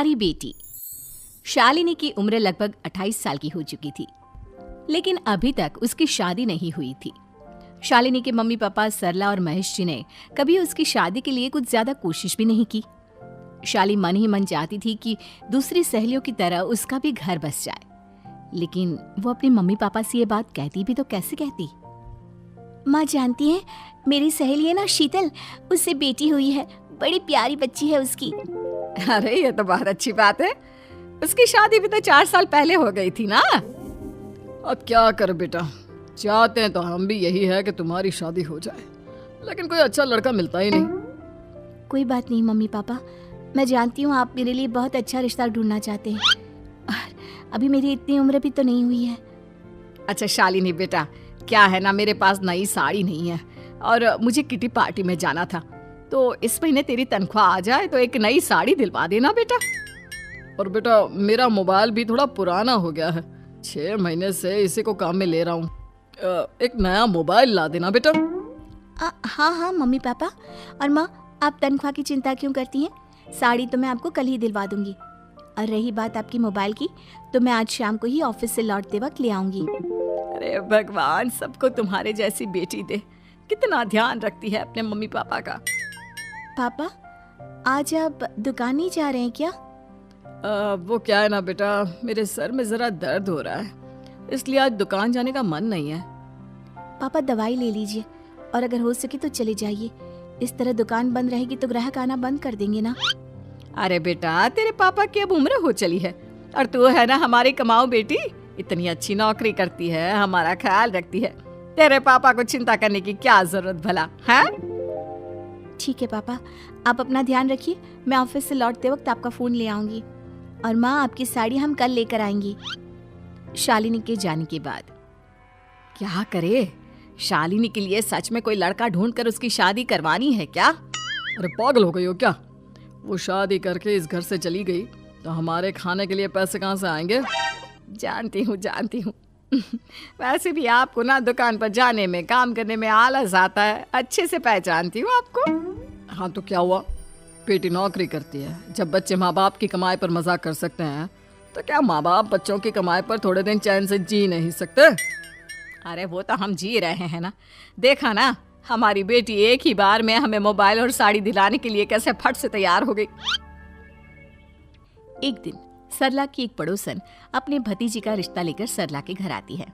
प्यारी बेटी। शालिनी की उम्र लगभग 28 साल की हो चुकी थी, लेकिन अभी तक उसकी शादी नहीं हुई थी। शालिनी के मम्मी पापा सरला और महेश जी ने कभी उसकी शादी के लिए कुछ ज्यादा कोशिश भी नहीं की। शाली मन ही मन चाहती थी कि दूसरी सहेलियों की तरह उसका भी घर बस जाए, लेकिन वो अपने मम्मी पापा से ये बात कहती भी तो कैसे कहती। माँ जानती है, मेरी सहेली है ना शीतल, उससे बेटी हुई है, बड़ी प्यारी बच्ची है उसकी। अरे ये तो बहुत अच्छी बात है। उसकी शादी भी तो 4 साल पहले हो गई थी ना। अब क्या कर बेटा, चाहते हैं तो हम भी यही है कि तुम्हारी शादी हो जाए, लेकिन कोई अच्छा लड़का मिलता ही नहीं। कोई बात नहीं मम्मी पापा, मैं जानती हूँ आप मेरे लिए बहुत अच्छा रिश्ता ढूंढना चाहते हैं, और अभी मेरी इतनी उम्र भी तो नहीं हुई है। अच्छा शालिनी बेटा, क्या है ना, मेरे पास नई साड़ी नहीं है और मुझे किटी पार्टी में जाना था, तो इस महीने तेरी तनख्वाह आ जाए तो एक नई साड़ी दिलवा देना बेटा। और बेटा मेरा मोबाइल भी थोड़ा पुराना हो गया है, 6 महीने से इसी को काम में ले रहा हूँ, एक नया मोबाइल ला देना बेटा। हाँ हाँ मम्मी पापा। और माँ, आप तनख्वाह की चिंता क्यों करती हैं? साड़ी तो मैं आपको कल ही दिलवा दूंगी। और रही बात आपकी मोबाइल की, तो मैं आज शाम को ही ऑफिस से लौटते वक्त ले आऊंगी। अरे भगवान सबको तुम्हारे जैसी बेटी दे, कितना ध्यान रखती है अपने मम्मी पापा का। पापा, आज आप दुकान नहीं जा रहे हैं क्या? वो क्या है ना बेटा, मेरे सर में जरा दर्द हो रहा है, इसलिए आज दुकान जाने का मन नहीं है। पापा दवाई ले लीजिए, और अगर हो सके तो चले जाइए। इस तरह दुकान बंद रहेगी तो ग्राहक आना बंद कर देंगे ना। अरे बेटा, तेरे पापा की अब उम्र हो चली है, और तू है ना हमारी कमाऊ बेटी, इतनी अच्छी नौकरी करती है, हमारा ख्याल रखती है, तेरे पापा को चिंता करने की क्या जरूरत भला है? ठीक है पापा, आप अपना ध्यान रखिए, मैं ऑफिस से लौटते वक्त आपका फोन ले आऊंगी। और माँ, आपकी साड़ी हम कल लेकर आएंगी। शालिनी के जाने के बाद क्या करे, शालिनी के लिए सच में कोई लड़का ढूंढकर उसकी शादी करवानी है क्या? अरे पागल हो गई हो क्या? वो शादी करके इस घर से चली गई तो हमारे खाने के लिए पैसे कहाँ से आएंगे? जानती हूँ वैसे भी आपको ना दुकान पर जाने में, काम करने में आलस आता है, अच्छे से पहचानती हूँ आपको। हाँ तो क्या हुआ, बेटी नौकरी करती है, जब बच्चे माँ बाप की कमाई पर मजाक कर सकते हैं तो क्या माँ बाप बच्चों की कमाई पर थोड़े दिन चैन से जी नहीं सकते? अरे वो तो हम जी रहे हैं ना, देखा ना हमारी बेटी एक ही बार में हमें मोबाइल और साड़ी दिलाने के लिए कैसे फट से तैयार हो गई। एक दिन सरला की एक पड़ोसन अपने भतीजी का रिश्ता लेकर सरला के घर आती है।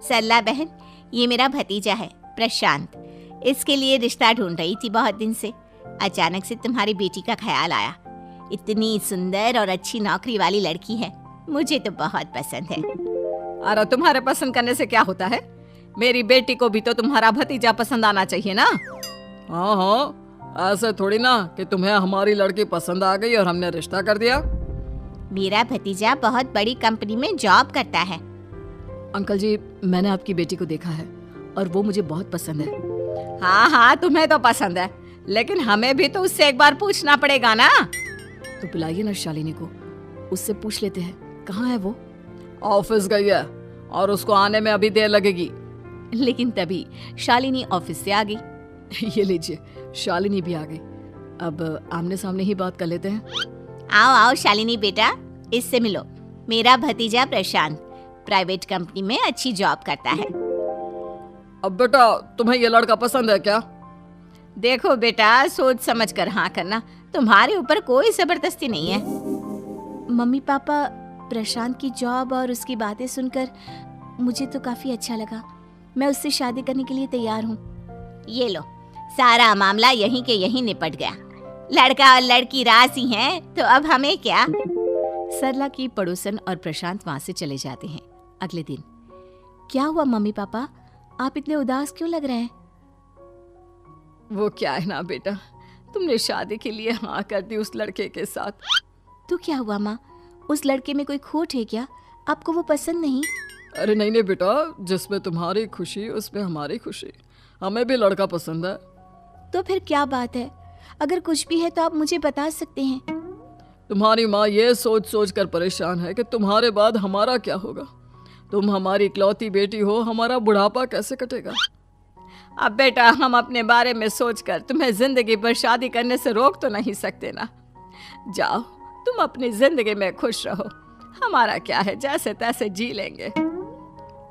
सरला बहन, ये मेरा भतीजा है प्रशांत, इसके लिए रिश्ता ढूंढ रही थी बहुत दिन से। अचानक से तुम्हारी बेटी का ख्याल आया, इतनी सुंदर और अच्छी नौकरी वाली लड़की है, मुझे तो बहुत पसंद है। अरे तुम्हारे पसंद करने से क्या होता है, मेरी बेटी को भी तो तुम्हारा भतीजा पसंद आना चाहिए ना। हाँ, ऐसे थोड़ी ना कि तुम्हें हमारी लड़की पसंद आ गई और हमने रिश्ता कर दिया। मेरा भतीजा बहुत बड़ी कंपनी में जॉब करता है। अंकल जी, मैंने आपकी बेटी को देखा है और वो मुझे बहुत पसंद है। हाँ, तुम्हें तो पसंद है, लेकिन हमें भी तो उससे एक बार पूछना पड़ेगा ना। तो बुलाइए ना शालिनी को, उससे पूछ लेते हैं कहाँ है वो। ऑफिस गई है और उसको आने में अभी देर लगेगी। लेकिन तभी शालिनी ऑफिस से आ गई। ये लीजिए, शालिनी भी आ गई, अब आमने सामने ही बात कर लेते हैं। आओ आओ शालिनी बेटा, इससे मिलो, मेरा भतीजा प्रशांत प्राइवेट कंपनी में अच्छी जॉब करता है। अब बेटा तुम्हें ये लड़का पसंद है क्या? देखो बेटा, सोच समझ कर हाँ करना, तुम्हारे ऊपर कोई जबरदस्ती नहीं है। मम्मी पापा, प्रशांत की जॉब और उसकी बातें सुनकर मुझे तो काफी अच्छा लगा, मैं उससे शादी करने के लिए तैयार हूँ। ये लो, सारा मामला यहीं के यहीं निपट गया, लड़का और लड़की राजी हैं, तो अब हमें क्या। सरला की पड़ोसन और प्रशांत वहां से चले जाते हैं। अगले दिन, क्या हुआ मम्मी पापा, आप इतने उदास क्यों लग रहे हैं? वो क्या है ना बेटा, तुमने शादी के लिए हाँ कर दी उस लड़के के साथ। तो क्या हुआ माँ, उस लड़के में कोई खोट है क्या? आपको वो पसंद नहीं? अरे नहीं बेटा, जिसमें तुम्हारी खुशी उसमें हमारी खुशी, हमें भी लड़का पसंद है। तो फिर क्या बात है, अगर कुछ भी है तो आप मुझे बता सकते हैं। तुम्हारी माँ ये सोच सोच कर परेशान है कि तुम्हारे बाद हमारा क्या होगा। तुम हमारी इकलौती बेटी हो, हमारा बुढ़ापा कैसे कटेगा। अब बेटा, हम अपने बारे में सोचकर तुम्हें जिंदगी भर शादी करने से रोक तो नहीं सकते ना। जाओ, तुम अपनी जिंदगी में खुश रहो, हमारा क्या है, जैसे तैसे जी लेंगे।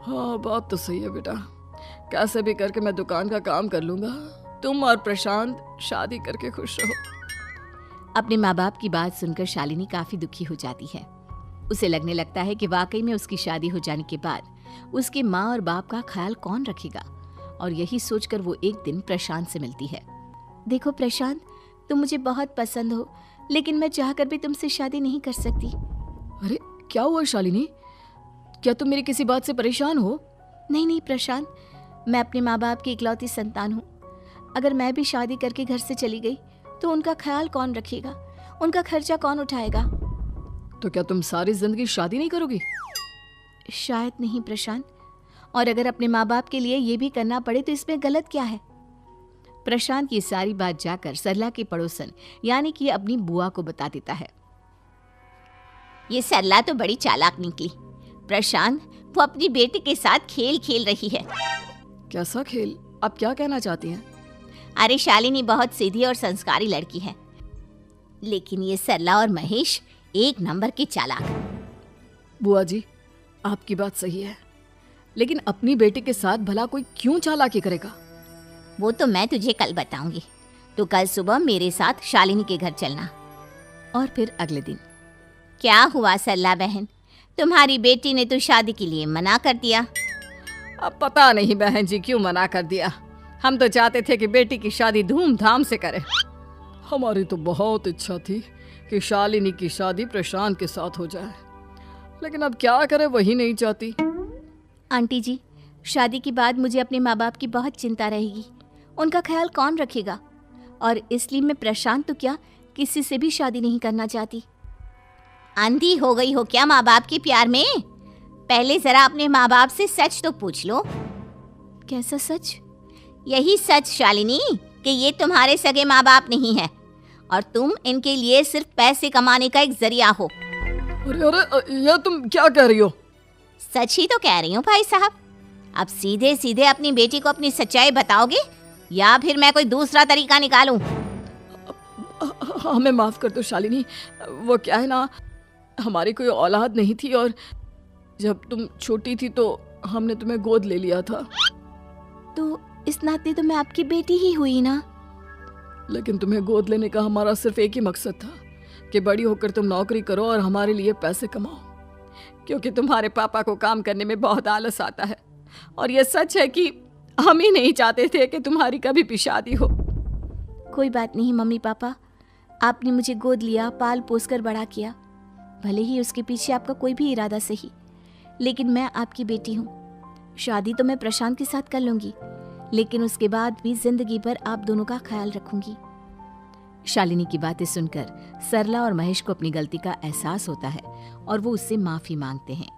हाँ बात तो सही है बेटा, कैसे भी करके मैं दुकान का काम कर लूंगा, तुम और प्रशांत शादी करके खुश रहो। अपने माँ बाप की बात सुनकर शालिनी काफी दुखी हो जाती है। उसे लगने लगता है कि वाकई में उसकी शादी हो जाने के बाद उसके माँ और बाप का ख्याल कौन रखेगा, और यही सोचकर वो एक दिन प्रशांत से मिलती है। देखो प्रशांत, तुम मुझे बहुत पसंद हो, लेकिन मैं चाहकर भी तुमसे शादी नहीं कर सकती। अरे क्या हुआ शालिनी, क्या तुम मेरी किसी बात से परेशान हो? नहीं नहीं प्रशांत, मैं अपने माँ बाप की इकलौती संतान हूँ। अगर मैं भी शादी करके घर से चली गई तो उनका ख्याल कौन रखेगा, उनका खर्चा कौन उठाएगा? तो क्या तुम सारी जिंदगी शादी नहीं करोगी? शायद नहीं प्रशांत, और अगर अपने माँ बाप के लिए ये भी करना पड़े तो इसमें गलत क्या है? प्रशांत ये सारी बात जाकर सरला के पड़ोसन यानी कि अपनी बुआ को बता देता है। ये सरला तो बड़ी चालाक निकली। प्रशांत, वो अपनी बेटी के साथ खेल खेल रही है। कैसा खेल? आप क्या कहना चाहती हैं? अरे शालिनी बहुत सीधी और संस्कारी लड़की है, लेकिन ये सरला और महेश एक नंबर के चालाक। बुआ जी, आपकी बात सही है, लेकिन अपनी बेटी के साथ भला कोई क्यों चालाकी करेगा? वो तो मैं तुझे कल बताऊंगी। तो कल सुबह मेरे साथ शालिनी के घर चलना। और फिर अगले दिन। क्या हुआ सरला बहन, तुम्हारी बेटी ने तो शादी के लिए मना कर दिया। अब पता नहीं बहन जी क्यों मना कर दिया, हम तो चाहते थे कि बेटी की शादी धूमधाम से करें। हमारी तो बहुत इच्छा थी कि शालिनी की शादी प्रशांत के साथ हो जाए, लेकिन अब क्या करें, वही नहीं चाहती। आंटी जी, शादी के बाद मुझे अपने माँ बाप की बहुत चिंता रहेगी, उनका ख्याल कौन रखेगा, और इसलिए मैं प्रशांत तो क्या किसी से भी शादी नहीं करना चाहती। अंधी हो गई हो क्या माँ बाप के प्यार में? पहले जरा अपने माँ बाप से सच तो पूछ लो। कैसा सच? यही सच शालिनी कि ये तुम्हारे सगे माँ बाप नहीं है और तुम इनके लिए सिर्फ पैसे कमाने का एक जरिया हो। अरे अरे, ये तुम क्या कह रही हो? सच ही तो कह रही हूँ भाई साहब। अब सीधे सीधे अपनी बेटी को अपनी सच्चाई बताओगे या फिर मैं कोई दूसरा तरीका निकालूं? हमें माफ कर दो शालिनी, वो क्या है ना, हमारी कोई औलाद नहीं थी और जब तुम छोटी थी तो हमने तुम्हें गोद ले लिया था। तो इस नाते तो मैं आपकी बेटी ही हुई ना। लेकिन तुम्हें गोद लेने का हमारा सिर्फ एक ही मकसद था कि बड़ी होकर तुम नौकरी करो और हमारे लिए पैसे कमाओ, क्योंकि तुम्हारे पापा को काम करने में बहुत आलस आता है, और ये सच है कि हम ही नहीं चाहते थे कि तुम्हारी कभी भी शादी हो। कोई बात नहीं मम्मी पापा, आपने मुझे गोद लिया, पाल पोस कर बड़ा किया, भले ही उसके पीछे आपका कोई भी इरादा सही, लेकिन मैं आपकी बेटी हूँ। शादी तो मैं प्रशांत के साथ कर लूंगी, लेकिन उसके बाद भी जिंदगी भर आप दोनों का ख्याल रखूंगी। शालिनी की बातें सुनकर सरला और महेश को अपनी गलती का एहसास होता है और वो उससे माफी मांगते हैं।